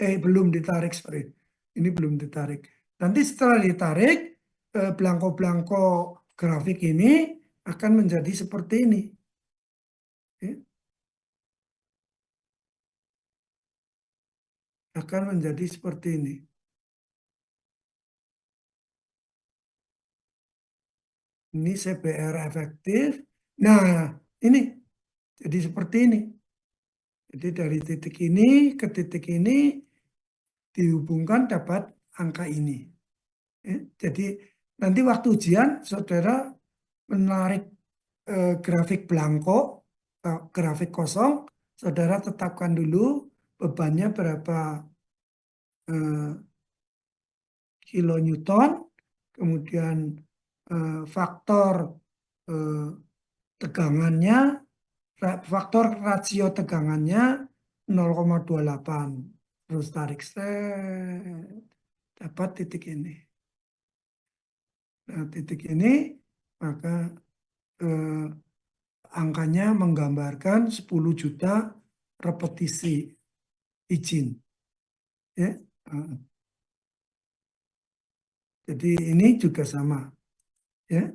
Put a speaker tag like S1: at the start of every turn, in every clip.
S1: belum ditarik, sorry. Ini belum ditarik. Nanti setelah ditarik, belangko-belangko grafik ini akan menjadi seperti ini. Ya. Akan menjadi seperti ini. Ini CBR efektif. Nah, ini jadi seperti ini. Jadi dari titik ini ke titik ini dihubungkan dapat angka ini. Ya, jadi nanti waktu ujian saudara menarik grafik belangko, grafik kosong, saudara tetapkan dulu bebannya berapa kilonewton, kemudian faktor tegangannya, faktor rasio tegangannya 0,28. Terus tarik set, dapat titik ini. Nah, titik ini maka angkanya menggambarkan 10 juta repetisi izin. Ya. Jadi ini juga sama. Ya.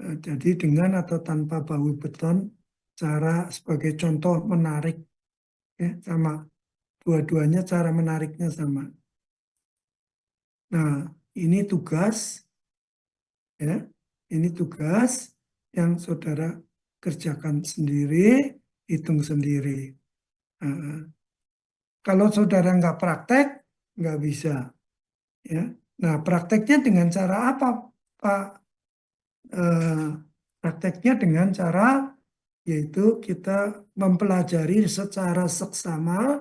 S1: Jadi dengan atau tanpa bahu beton, cara sebagai contoh menarik, ya, sama. Dua-duanya cara menariknya sama. Nah, ini tugas, ya, ini tugas yang saudara kerjakan sendiri, hitung sendiri. Kalau saudara nggak praktek, nggak bisa. Ya. Nah, prakteknya dengan cara apa, Pak? Prakteknya dengan cara yaitu kita mempelajari secara seksama,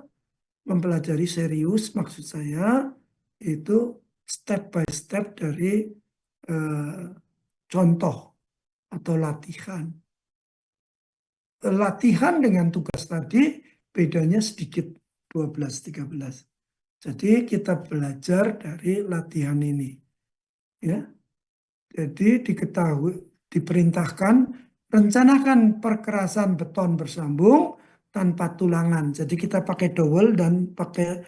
S1: mempelajari serius, maksud saya itu step by step dari contoh atau latihan. Latihan dengan tugas tadi bedanya sedikit 12-13. Jadi kita belajar dari latihan ini. Ya. Jadi diketahui, diperintahkan rencanakan perkerasan beton bersambung tanpa tulangan. Jadi kita pakai dowel dan pakai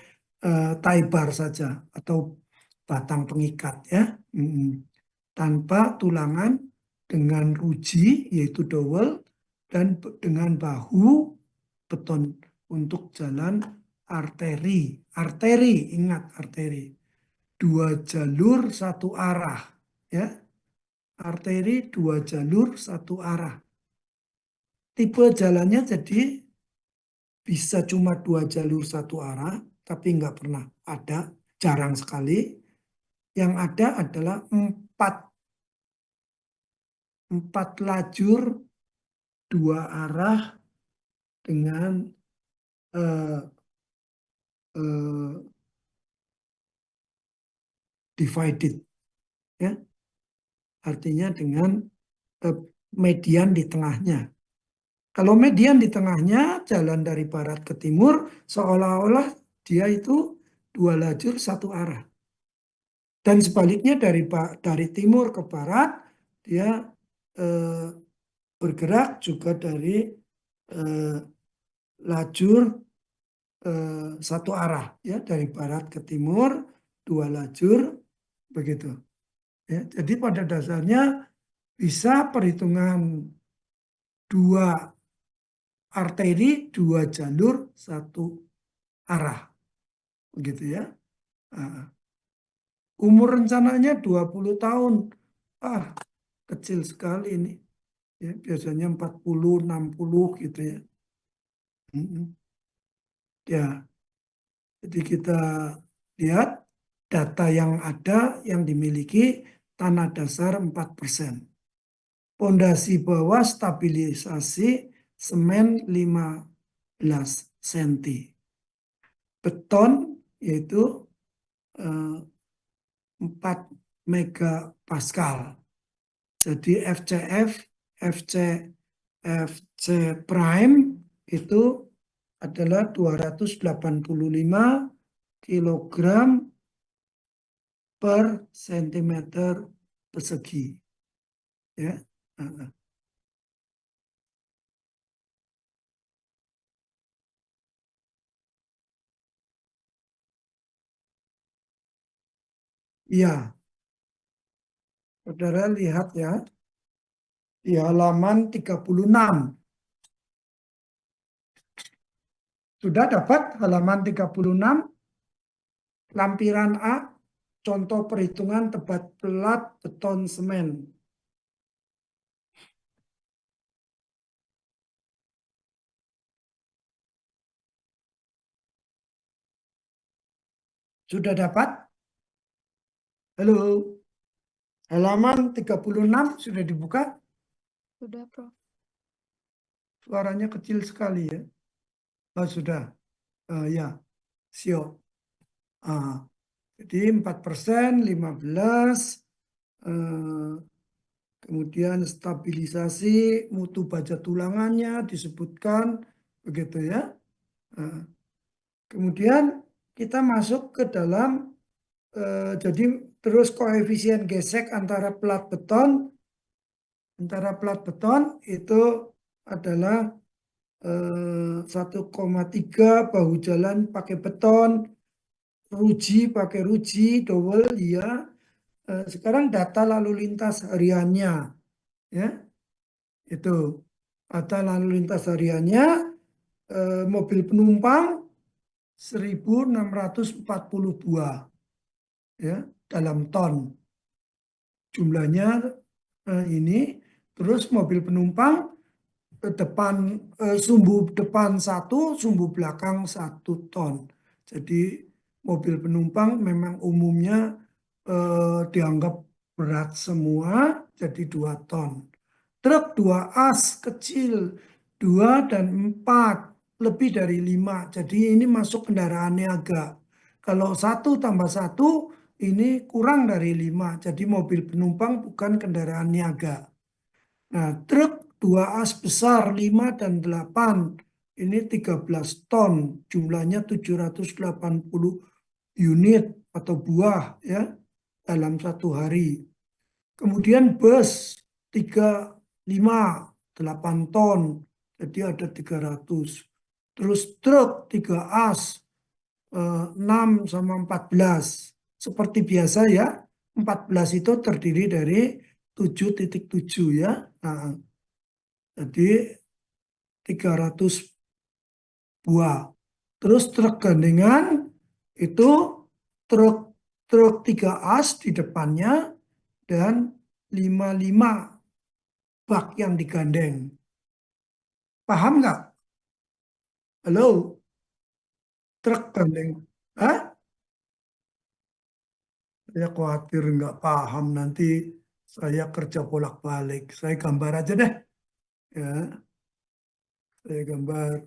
S1: tie bar saja atau batang pengikat, ya. Tanpa tulangan dengan ruji yaitu dowel dan dengan bahu beton untuk jalan arteri. Arteri, ingat arteri. 2 jalur 1 arah, ya. Arteri 2 jalur 1 arah. Tipe jalannya jadi bisa cuma 2 jalur 1 arah, tapi nggak pernah ada, jarang sekali. Yang ada adalah 4 lajur 2 arah dengan divided, ya. Artinya dengan median di tengahnya. Kalau median di tengahnya, jalan dari barat ke timur, seolah-olah dia itu 2 lajur 1 arah. Dan sebaliknya dari timur ke barat, dia bergerak juga dari lajur 1 arah, ya, dari barat ke timur 2 lajur, begitu. Ya, jadi pada dasarnya bisa perhitungan 2 arteri 2 jalur 1 arah, begitu, ya. Umur rencananya 20 tahun. Kecil sekali ini. Ya, biasanya 40, 60 gitu, ya. Ya, jadi kita lihat data yang ada yang dimiliki tanah dasar 4%. Pondasi bawah stabilisasi semen 15 cm. Beton yaitu 4 megapascal. Jadi FC prime itu adalah 285 kilogram per sentimeter persegi. Ya. Iya, saudara lihat ya, di halaman 36. Sudah dapat halaman 36, lampiran A, contoh perhitungan tebat pelat beton semen. Sudah dapat? Halo, halaman 36 sudah dibuka?
S2: Sudah, Prof.
S1: Suaranya kecil sekali ya. Oh, sudah. Ya, siap. Ah, jadi 4%, 15, eh, kemudian stabilisasi mutu baja tulangannya disebutkan, begitu ya. Ah, kemudian kita masuk ke dalam, jadi terus koefisien gesek antara plat beton itu adalah 1,3 bahu jalan pakai beton, ruji pakai ruji, double ya. Sekarang data lalu lintas hariannya ya, itu data lalu lintas hariannya, mobil penumpang 1.640 buah ya dalam ton jumlahnya, ini. Terus mobil penumpang, depan, sumbu depan 1, sumbu belakang 1 ton. Jadi mobil penumpang memang umumnya dianggap berat semua, jadi 2 ton. Truk 2 as kecil 2 dan 4 lebih dari 5. Jadi ini masuk kendaraan niaga. Kalau 1 tambah 1 ini kurang dari 5. Jadi mobil penumpang bukan kendaraan niaga. Nah, truk 2 as besar 5 dan 8 ini 13 ton, jumlahnya 780 unit atau buah ya dalam 1 hari. Kemudian bus 3, 5, 8 ton, jadi ada 300. Terus truk 3 as, 6 sama 14. Seperti biasa ya, 14 itu terdiri dari 7,7 ya. Nah, jadi 300 buah. Terus truk gandengan itu truk truk 3 as di depannya dan 55 bak yang digandeng. Paham nggak? Halo, truk gandeng. Hah? Saya khawatir nggak paham nanti saya kerja bolak-balik. Saya gambar aja deh. Ya, saya gambar.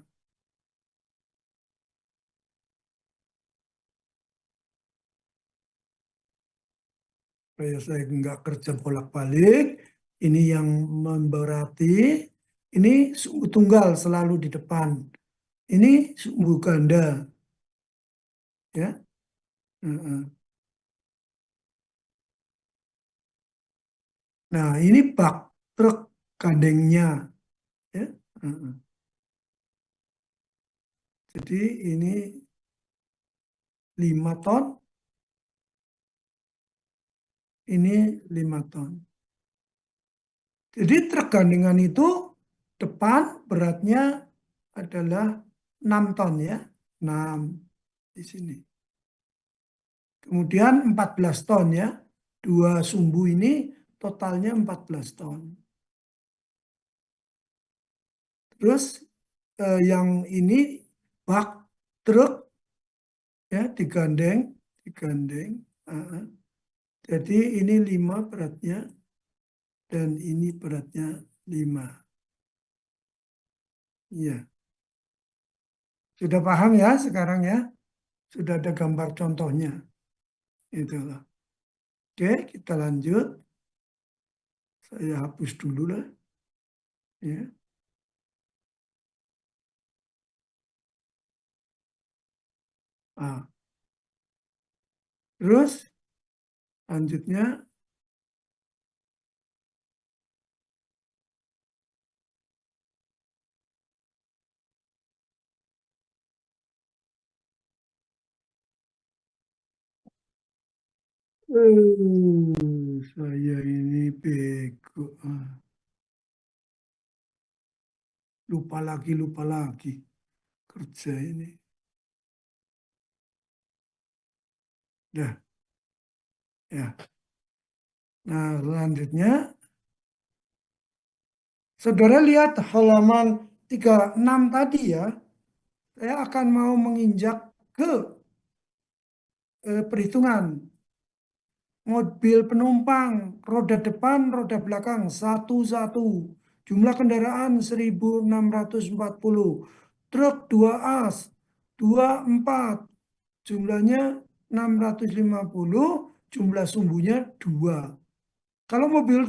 S1: Supaya saya nggak kerja bolak-balik. Ini yang memberati. Ini sumbu tunggal selalu di depan. Ini sumbu ganda. Ya. Heeh. Nah, ini bak truk gandengnya. Ya. Heeh. Jadi ini 5 ton, ini 5 ton. Jadi truk gandengan itu depan beratnya adalah 6 ton ya. 6 di sini. Kemudian 14 ton ya. Dua sumbu ini totalnya 14 ton. Terus yang ini bak truk ya digandeng, digandeng. Jadi ini 5 beratnya dan ini beratnya 5. Iya. Sudah paham ya sekarang ya? Sudah ada gambar contohnya. Itulah. Oke, kita lanjut. Saya hapus dulu lah. Ya. Ah, terus lanjutnya, Saya ini bego. Lupa lagi kerja ini. Ya, ya. Nah, selanjutnya saudara lihat halaman 36 tadi ya. Saya akan mau menginjak ke perhitungan. Mobil penumpang, roda depan, roda belakang, satu-satu. Jumlah kendaraan 1.640. Truk 2 as, 24. Jumlahnya 650, jumlah sumbunya 2. Kalau mobil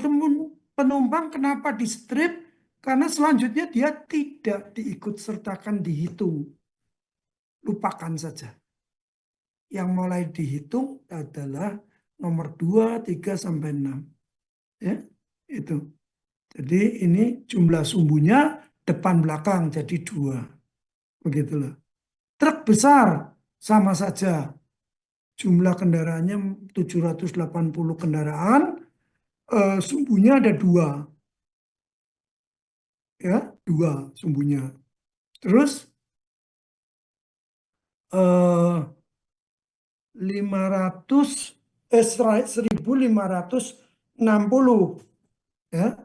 S1: penumpang kenapa di strip? Karena selanjutnya dia tidak diikut sertakan dihitung. Lupakan saja. Yang mulai dihitung adalah nomor 2, 3, sampai 6. Ya, itu. Jadi ini jumlah sumbunya depan belakang jadi 2. Begitulah. Truk besar sama saja. Jumlah kendaraannya 780 kendaraan. Sumbunya ada 2. Ya, 2 sumbunya. Terus 1.560 ya.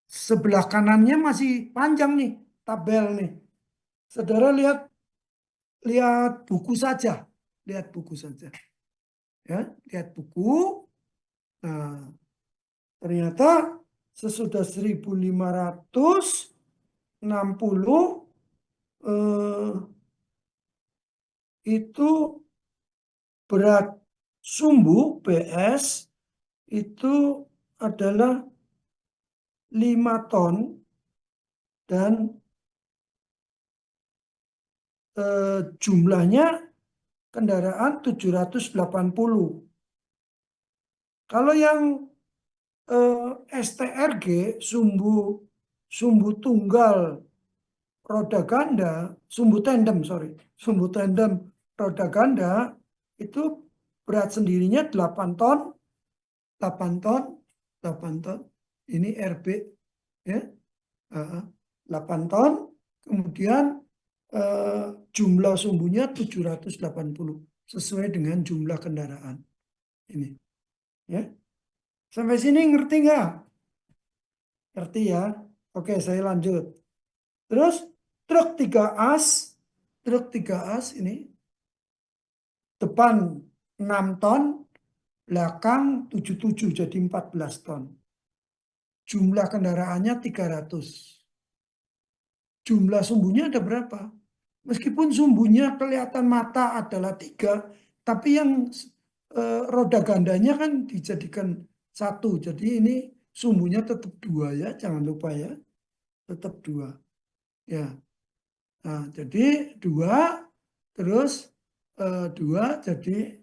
S1: Sebelah kanannya masih panjang nih tabel nih. Saudara lihat buku saja, lihat buku saja. Ya, lihat buku. Nah, ternyata sesudah 1.560 itu berat sumbu BS itu adalah 5 ton dan jumlahnya kendaraan 780. Kalau yang STRG sumbu tunggal roda ganda, sumbu tandem roda ganda itu berat sendirinya 8 ton, 8 ton, 8 ton. Ini RB ya. 8 ton, kemudian jumlah sumbunya 780 sesuai dengan jumlah kendaraan. Ini ya. Sampai sini ngerti nggak? Ngerti ya? Oke, saya lanjut. Terus truk 3 as ini depan 6 ton, belakang 77 jadi 14 ton. Jumlah kendaraannya 300. Jumlah sumbunya ada berapa? Meskipun sumbunya kelihatan mata adalah 3, tapi yang roda gandanya kan dijadikan 1. Jadi ini sumbunya tetap 2 ya, jangan lupa ya. Tetap 2. Ya. Nah, jadi 2 terus 2 jadi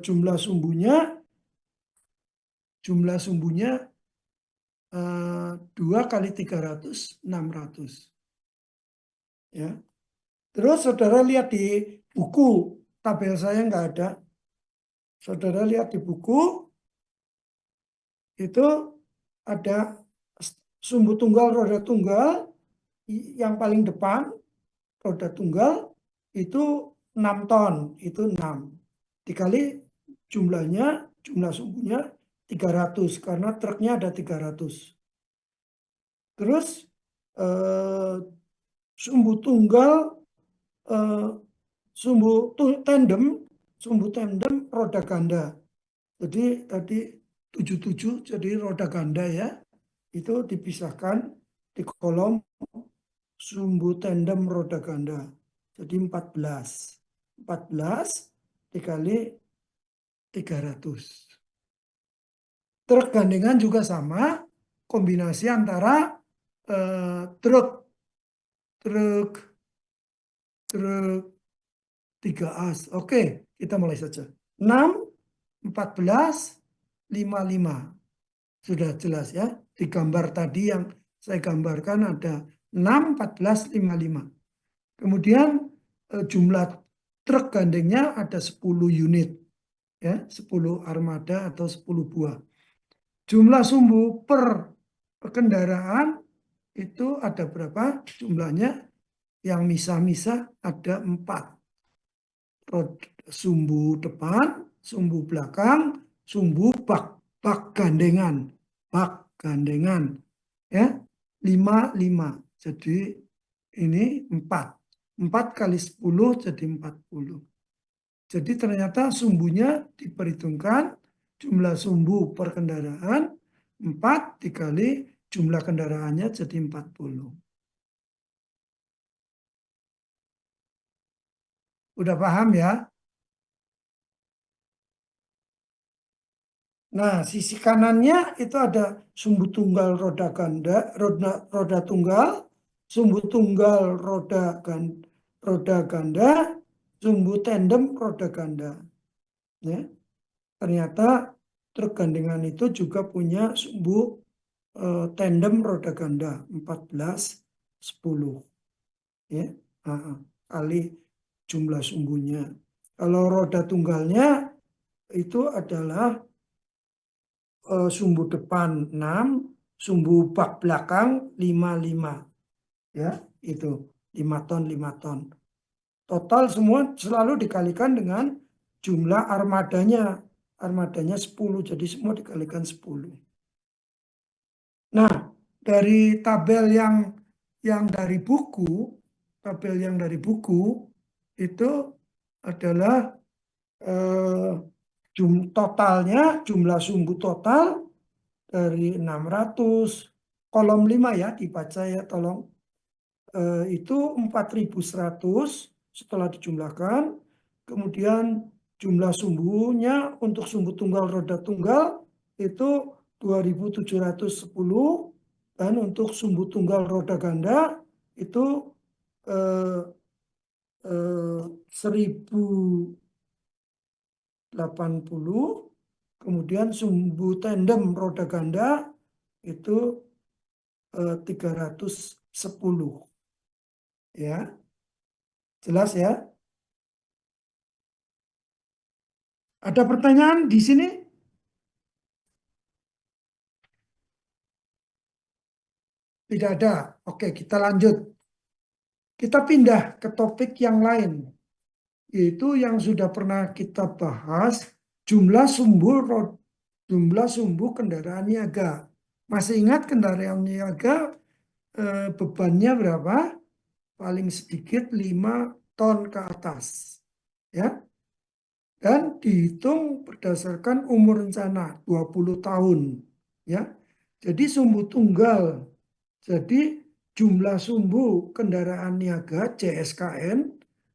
S1: jumlah sumbunya 2 kali 300, 600. Ya. Terus saudara lihat di buku, tabel saya nggak ada. Saudara lihat di buku, itu ada sumbu tunggal, roda tunggal, yang paling depan, roda tunggal, itu 6 ton, itu 6. Dikali jumlah sumbunya 300, karena truknya ada 300. Terus sumbu tunggal, sumbu tandem roda ganda. Jadi tadi 77 jadi roda ganda ya. Itu dipisahkan di kolom sumbu tandem roda ganda. Jadi 14. 14 dikali 300. Truk gandengan juga sama, kombinasi antara truk 3 as. Oke, kita mulai saja. 6, 14, 55. Sudah jelas ya. Di gambar tadi yang saya gambarkan ada 6, 14, 55. Kemudian jumlah truk gandengnya ada 10 unit, ya, 10 armada atau 10 buah. Jumlah sumbu per kendaraan itu ada berapa jumlahnya? Yang misah-misah ada 4. Sumbu depan, sumbu belakang, sumbu bak gandengan, ya, 5. Jadi ini 4. 4 kali 10 jadi 40. Jadi ternyata sumbunya diperhitungkan jumlah sumbu per kendaraan 4 dikali jumlah kendaraannya jadi 40. Udah paham ya? Nah, sisi kanannya itu ada sumbu tunggal roda ganda, roda tunggal, sumbu tunggal roda ganda, sumbu tandem roda ganda. Ya, ternyata truk gandengan itu juga punya sumbu tandem roda ganda 14 10, ya, kali jumlah sumbunya. Kalau roda tunggalnya itu adalah sumbu depan 6, sumbu bak belakang 5, ya, itu 5 ton 5 ton. Total semua selalu dikalikan dengan jumlah armadanya. Armadanya 10, jadi semua dikalikan 10. Nah, dari tabel yang dari buku, itu adalah totalnya, jumlah sumbu total dari 600, kolom 5 ya, dibaca ya tolong. Itu 4.100 setelah dijumlahkan. Kemudian jumlah sumbunya untuk sumbu tunggal roda tunggal itu 2.710, dan untuk sumbu tunggal roda ganda itu 1.080. Kemudian sumbu tandem roda ganda itu 310. Ya, jelas ya? Ada pertanyaan di sini? Tidak ada. Oke, kita lanjut. Kita pindah ke topik yang lain, yaitu yang sudah pernah kita bahas, jumlah sumbu kendaraan niaga. Masih ingat kendaraan niaga bebannya berapa? Paling sedikit 5 ton ke atas. Ya. Dan dihitung berdasarkan umur rencana 20 tahun. Ya. Jadi sumbu tunggal. Jadi jumlah sumbu kendaraan niaga JSKN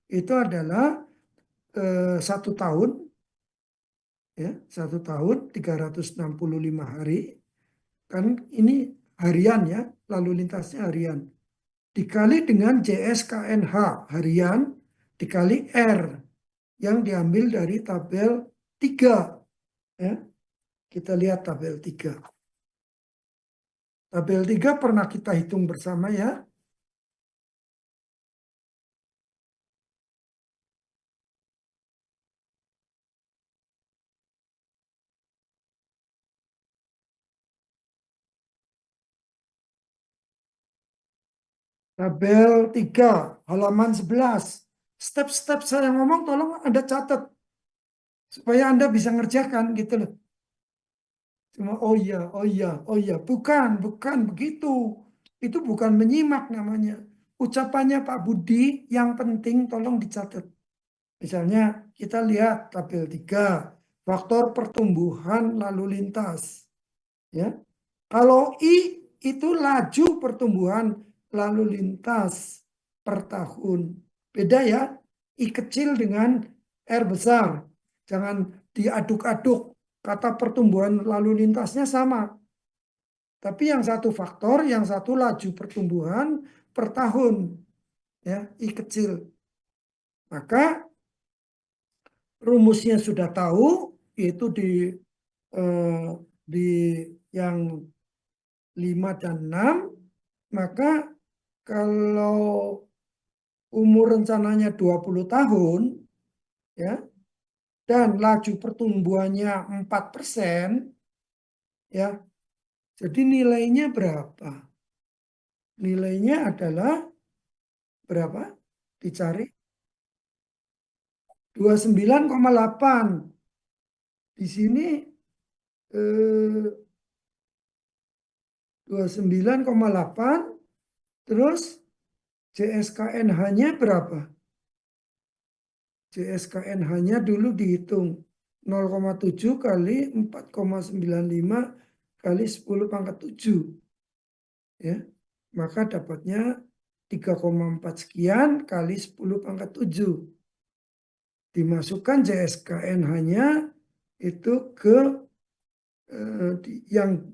S1: itu adalah 1 tahun, ya, 1 tahun 365 hari. Kan ini harian ya, lalu lintasnya harian. Dikali dengan JSKNH harian dikali R yang diambil dari tabel 3. Ya. Kita lihat tabel 3. Tabel 3 pernah kita hitung bersama ya. Tabel 3 halaman 11. Step-step saya ngomong tolong Anda catat supaya Anda bisa ngerjakan gitu loh. Cuma oh iya, oh iya, oh iya. Bukan begitu. Itu bukan menyimak namanya. Ucapannya Pak Budi yang penting tolong dicatat. Misalnya kita lihat tabel 3, faktor pertumbuhan lalu lintas. Ya. Kalau I itu laju pertumbuhan lalu lintas per tahun. Beda ya. I kecil dengan R besar. Jangan diaduk-aduk. Kata pertumbuhan lalu lintasnya sama. Tapi yang satu faktor, yang satu laju pertumbuhan per tahun. Ya, I kecil. Maka rumusnya sudah tahu, yaitu di yang 5 dan 6. Maka kalau umur rencananya 20 tahun, ya, dan laju pertumbuhannya 4%, ya. Jadi nilainya berapa? Nilainya adalah berapa? Dicari 29,8. Di sini 29,8, terus JSKNH-nya berapa? JSKNH-nya dulu dihitung 0,7 kali 4,95 kali 10 pangkat 7. Ya. Maka dapatnya 3,4 sekian kali 10 pangkat 7. Dimasukkan JSKNH-nya itu ke yang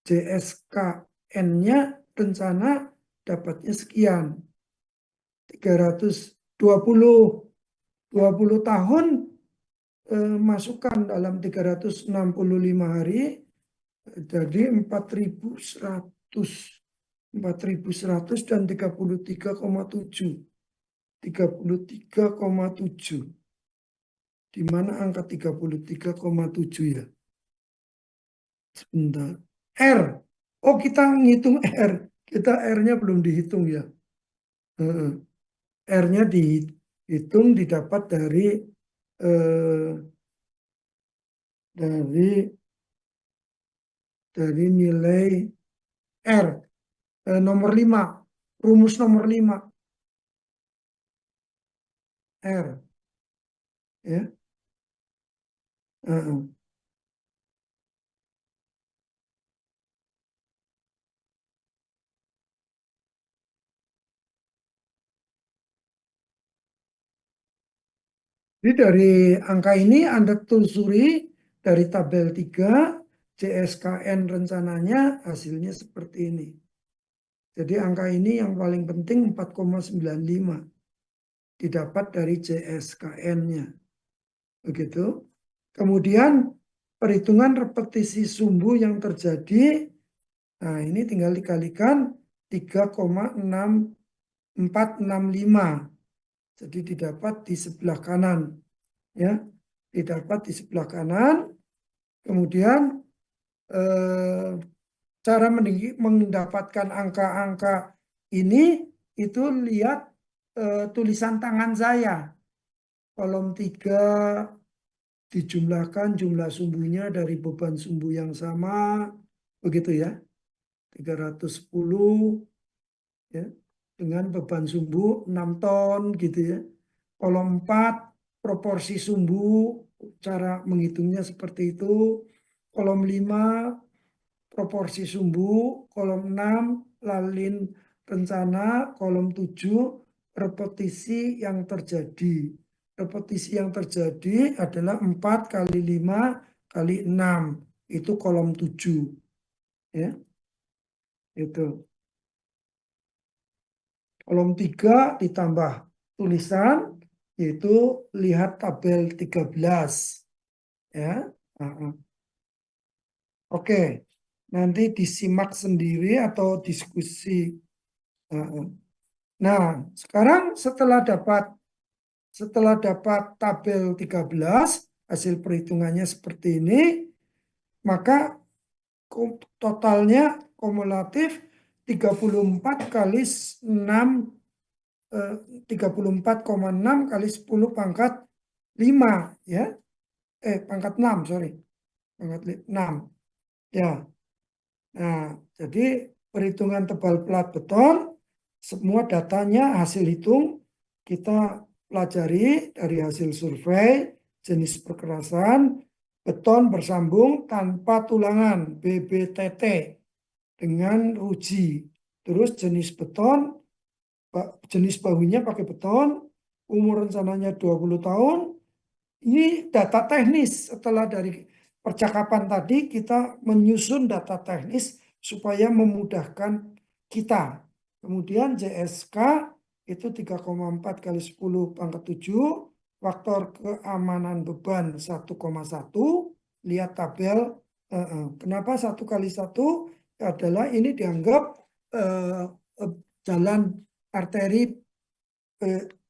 S1: JSKN-nya rencana dapatnya sekian. 20 tahun masukkan dalam 365 hari jadi 4.100 dan 33,7. 33,7. Di mana angka 33,7 ya? Sebentar. R. Oh, kita ngitung R. Kita R-nya belum dihitung ya. R-nya dihitung didapat dari nilai R. Nomor 5. Rumus nomor 5. R. Ya. Jadi dari angka ini Anda telusuri dari tabel 3, JSKN rencananya hasilnya seperti ini. Jadi angka ini yang paling penting 4,95 didapat dari JSKN-nya. Begitu. Kemudian perhitungan repetisi sumbu yang terjadi, nah ini tinggal dikalikan 3,6465. Jadi didapat di sebelah kanan, ya, didapat di sebelah kanan. Kemudian cara mendapatkan angka-angka ini itu lihat tulisan tangan saya. Kolom 3 dijumlahkan jumlah sumbunya dari beban sumbu yang sama, begitu ya. 310 ya, dengan beban sumbu 6 ton gitu ya. Kolom 4 proporsi sumbu, cara menghitungnya seperti itu. Kolom 5 proporsi sumbu, kolom 6 lalin rencana, kolom 7 repetisi yang terjadi. Repetisi yang terjadi adalah 4 kali 5 kali 6. Itu kolom 7. Ya. Itu. Kolom 3 ditambah tulisan, yaitu lihat tabel 13. Ya. Oke. Nanti disimak sendiri atau diskusi. Nah, sekarang setelah dapat tabel 13, hasil perhitungannya seperti ini, maka totalnya kumulatif 34 kali 6, 34,6 kali 10 pangkat 5 ya. Pangkat 6, sorry. Pangkat 6. Ya. Nah, jadi perhitungan tebal plat beton, semua datanya hasil hitung kita pelajari dari hasil survei, jenis perkerasan, beton bersambung tanpa tulangan, BBTT, dengan ruji. Terus jenis beton, jenis bahunya pakai beton, umur rencananya 20 tahun. Ini data teknis. Setelah dari percakapan tadi kita menyusun data teknis supaya memudahkan kita. Kemudian JSK itu 3,4 kali 10 pangkat 7, faktor keamanan beban 1,1. Lihat tabel. Kenapa 1 kali 1? Adalah ini dianggap jalan arteri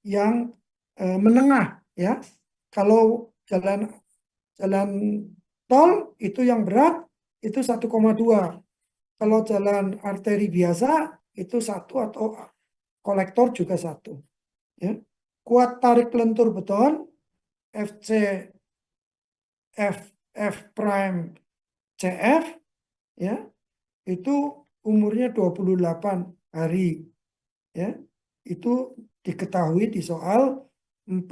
S1: yang menengah, ya. Kalau jalan tol itu yang berat itu 1,2. Kalau jalan arteri biasa itu 1 atau kolektor juga 1. Ya. Kuat tarik lentur beton FC F prime CF ya itu umurnya 28 hari ya. Itu diketahui di soal 4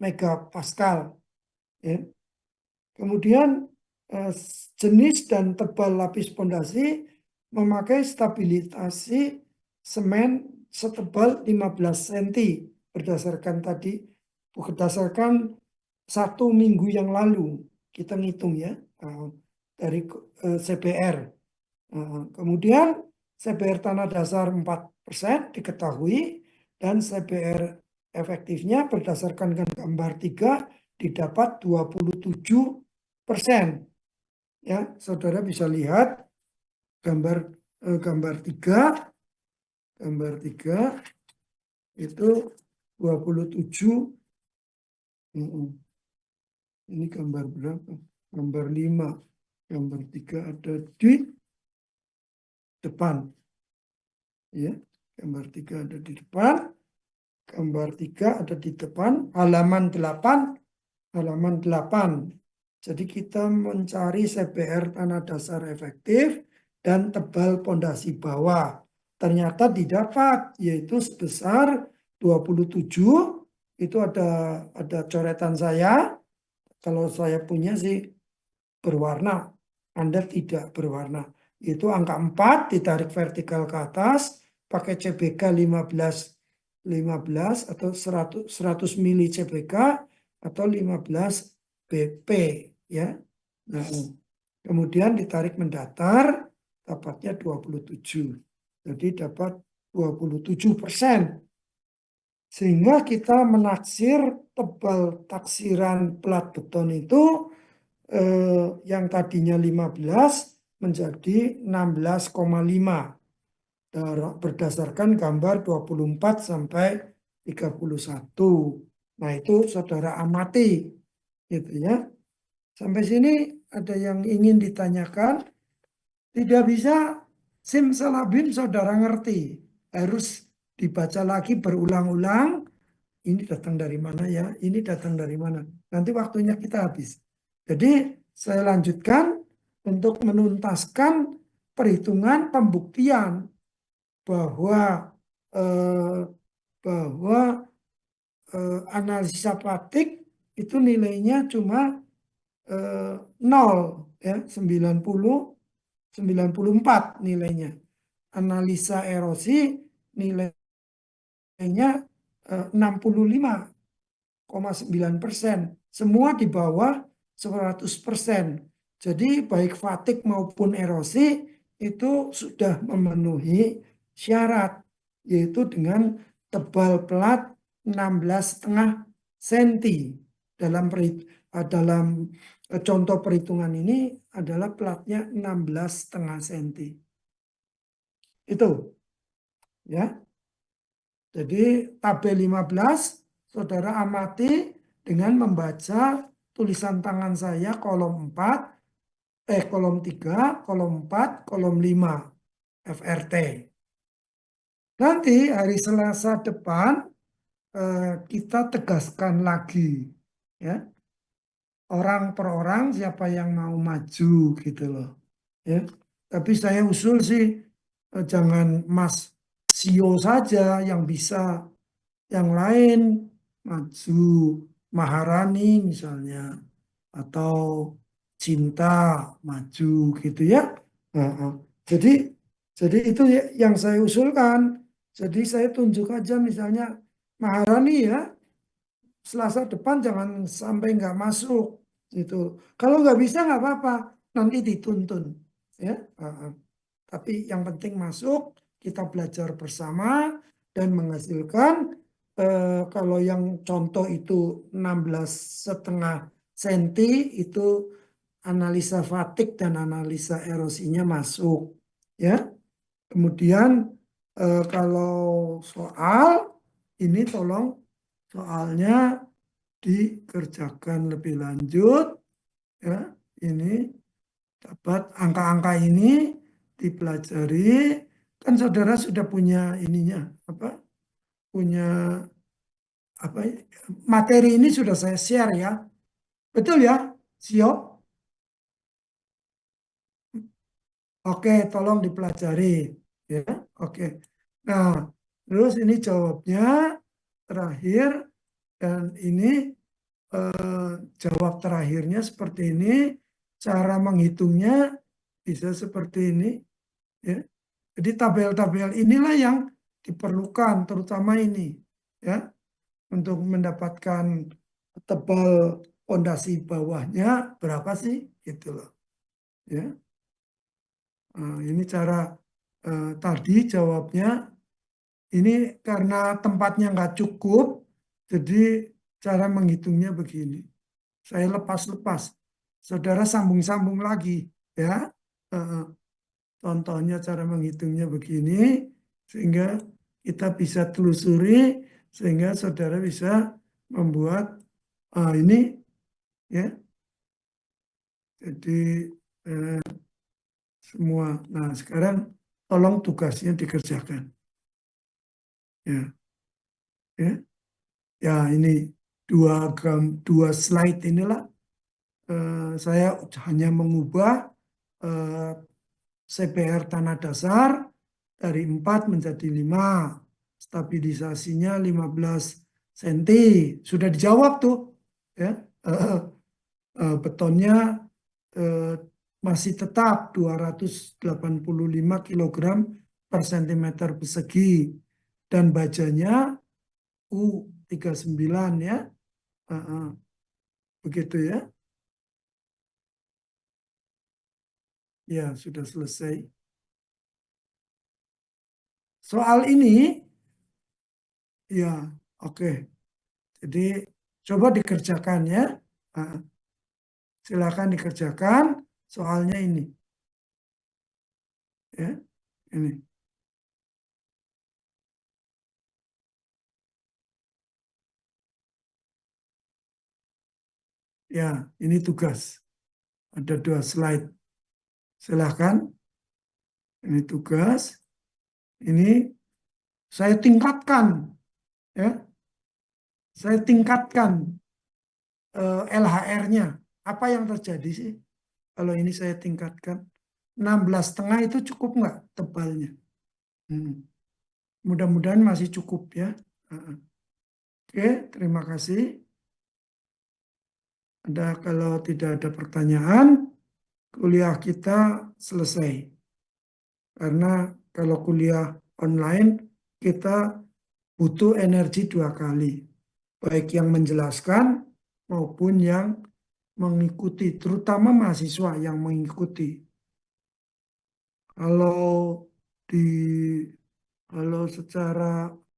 S1: megapascal ya. Kemudian jenis dan tebal lapis pondasi memakai stabilisasi semen setebal 15 cm berdasarkan 1 minggu yang lalu kita ngitung ya dari CBR. Kemudian CBR tanah dasar 4% diketahui dan CBR efektifnya berdasarkan gambar 3 didapat 27%. Ya, saudara bisa lihat gambar 3 itu 27. Ini gambar berapa? Gambar 5. Gambar 3 ada di depan. Ya, gambar 3 ada di depan. Gambar 3 ada di depan. Halaman 8. Halaman 8. Jadi kita mencari CBR tanah dasar efektif dan tebal pondasi bawah. Ternyata didapat yaitu sebesar 27. Itu ada coretan saya. Kalau saya punya sih berwarna, Anda tidak berwarna. Itu angka 4 ditarik vertikal ke atas pakai CBK 15 atau 100 mili CBK atau 15 BP ya. Nah, kemudian ditarik mendatar dapatnya 27. Jadi dapat 27%. Sehingga kita menaksir tebal taksiran plat beton itu yang tadinya 15 menjadi 16,5 berdasarkan gambar 24 sampai 31. Nah, itu saudara amati gitu ya. Sampai sini ada yang ingin ditanyakan? Tidak bisa simsalabim saudara ngerti. Harus dibaca lagi berulang-ulang. Ini datang dari mana ya? Ini datang dari mana? Nanti waktunya kita habis. Jadi saya lanjutkan untuk menuntaskan perhitungan pembuktian bahwa eh, analisa Patik itu nilainya cuma 0 ya 94 nilainya. Analisa erosi nilainya 65,9%. Semua di bawah 100%. Jadi baik fatik maupun erosi itu sudah memenuhi syarat yaitu dengan tebal plat 16,5 cm. Dalam contoh perhitungan ini adalah platnya 16,5 cm. Itu ya. Jadi tabel 15 saudara amati dengan membaca tulisan tangan saya kolom 4, kolom 3, kolom 4, kolom 5 FRT. Nanti hari Selasa depan kita tegaskan lagi ya. Orang per orang siapa yang mau maju gitu loh. Ya. Tapi saya usul sih jangan Mas Sio saja yang bisa, yang lain maju, Maharani misalnya atau Cinta maju gitu ya. Nah, jadi itu yang saya usulkan. Jadi saya tunjuk aja misalnya Maharani ya, Selasa depan jangan sampai nggak masuk gitu. Kalau nggak bisa nggak apa-apa, nanti dituntun ya. Tapi yang penting masuk, kita belajar bersama dan menghasilkan kalau yang contoh itu 16,5 cm itu analisa fatik dan analisa erosinya masuk ya. Kemudian kalau soal ini tolong soalnya dikerjakan lebih lanjut, ya. Ini dapat angka-angka ini dipelajari, kan saudara sudah punya ininya, punya materi ini sudah saya share ya, betul ya, Siop? Oke, tolong dipelajari ya. Oke. Nah, terus ini jawabnya terakhir, dan ini jawab terakhirnya seperti ini. Cara menghitungnya bisa seperti ini ya. Jadi tabel-tabel inilah yang diperlukan, terutama ini ya, untuk mendapatkan tebal pondasi bawahnya berapa sih gitu loh ya. Ini cara tadi jawabnya. Ini karena tempatnya nggak cukup, jadi cara menghitungnya begini. Saya lepas-lepas, saudara sambung-sambung lagi ya. Eh, Contohnya cara menghitungnya begini, sehingga kita bisa telusuri, sehingga saudara bisa membuat ini ya. Jadi eh, semua. Nah, sekarang tolong tugasnya dikerjakan. Ya, ya, ya ini dua slide inilah saya hanya mengubah eh, CPR tanah dasar dari 4 menjadi 5, stabilisasinya 15 cm. Sudah dijawab tuh ya. Eh, Betonnya eh, masih tetap 285 kilogram per sentimeter persegi, dan bajanya U39 ya. Begitu ya. Ya, sudah selesai. Soal ini, ya, oke. Jadi, coba dikerjakan ya. Ah, Silakan dikerjakan. Soalnya ini, ya, ini. Ya, ini tugas. Ada 2 slide. Silakan. Ini tugas. Ini saya tingkatkan, ya. Saya tingkatkan LHR-nya. Apa yang terjadi sih? Kalau ini saya tingkatkan, 16,5 itu cukup nggak tebalnya? Hmm. Mudah-mudahan masih cukup ya. Oke, terima kasih. Kalau tidak ada pertanyaan, kuliah kita selesai. Karena kalau kuliah online, kita butuh energi 2 kali. Baik yang menjelaskan maupun yang mengikuti, terutama mahasiswa yang mengikuti. Kalau di kalau secara